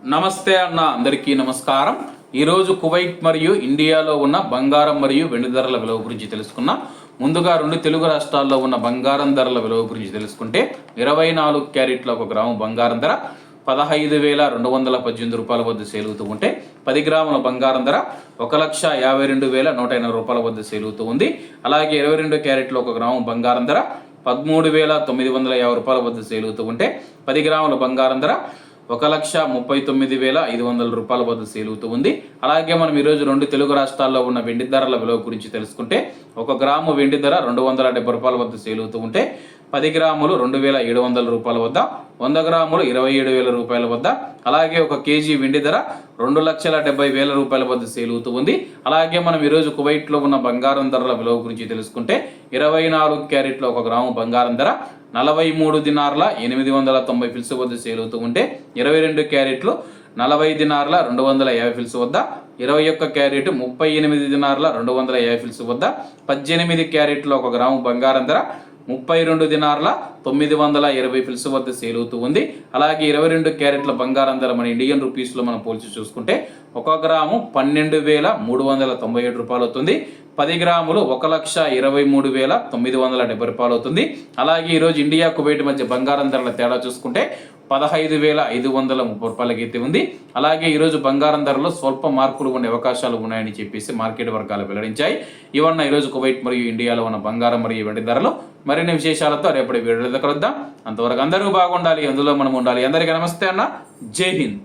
నమస్తే అన్న, అందరికీ నమస్కారం. ఈరోజు కువైట్ మరియు ఇండియాలో ఉన్న బంగారం మరియు వెండి ధరల విలువ గురించి తెలుసుకున్నాం. ముందుగా రెండు తెలుగు రాష్ట్రాల్లో ఉన్న బంగారం ధరల విలువ గురించి తెలుసుకుంటే 24 క్యారెట్ల 1 గ్రాము బంగారం ధర 15,218 రూపాయల వద్ద సేల్ అవుతూ ఉంటే 10 గ్రాముల బంగారం ధర 1,52,180 రూపాయల వద్ద సేల్ అవుతూ ఉంది. అలాగే 22 క్యారెట్ల 1 గ్రాము బంగారం ధర 13,950 రూపాయల వద్ద సేల్ అవుతూ ఉంటే 10 గ్రాముల బంగారం ధర 1,39,500 రూపాయల వద్ద సేల్ అవుతూ ఉంది. అలాగే మనం ఈరోజు రెండు తెలుగు రాష్ట్రాల్లో ఉన్న వెండి ధరల విలువ గురించి తెలుసుకుంటే 1 గ్రాము వెండి ధర 270 రూపాయల వద్ద సేల్ అవుతూ ఉంటే 10 గ్రాములు 2,700 రూపాయల వద్ద, 100 గ్రాములు 27,000 రూపాయల వద్ద, అలాగే 1 కేజీ వెండి ధర 2,70,000 రూపాయల వద్ద సేల్ అవుతూ ఉంది. అలాగే మనం ఈరోజు కువైట్లో ఉన్న బంగారం ధరల విలువ గురించి తెలుసుకుంటే 24 క్యారెట్ల 1 గ్రాము బంగారం ధర 43 దినార్ల 890 ఫిల్స్ వద్ద సేల్ అవుతూ ఉంటే 22 క్యారెట్లు 40 దినార్ల 250 ఫిల్స్ వద్ద, 21 క్యారెట్ 38 దినార్ల 250 ఫిల్స్ వద్ద, 18 క్యారెట్ల 1 గ్రాము బంగారం ధర 32 దినార్ల 920 ఫిల్స్ వద్ద సేల్ అవుతూ ఉంది. అలాగే 22 క్యారెట్ల బంగారం ధర మన ఇండియన్ రూపీస్లో మనం పోల్చి చూసుకుంటే 1 గ్రాము 12,397 రూపాయలు అవుతుంది. 10 గ్రాములు 1,23,970 రూపాయలు అవుతుంది. అలాగే ఈరోజు ఇండియా కువైట్ మధ్య బంగారం ధరల తేడా చూసుకుంటే 15,530 రూపాయలకి అయితే ఉంది. అలాగే ఈరోజు బంగారం ధరలో స్వల్ప మార్పులు ఉండే అవకాశాలు ఉన్నాయని చెప్పేసి మార్కెట్ వర్గాలు వెల్లడించాయి. ఇవన్న ఈరోజు కువైట్ మరియు ఇండియాలో ఉన్న బంగారం మరియు వెండి ధరలు. మరిన్ని విశేషాలతో రేపటి వీడియోలో కలుద్దాం. అంతవరకు అందరూ బాగుండాలి, అందులో మనం ఉండాలి. అందరికీ నమస్తే అన్న, జై హింద్.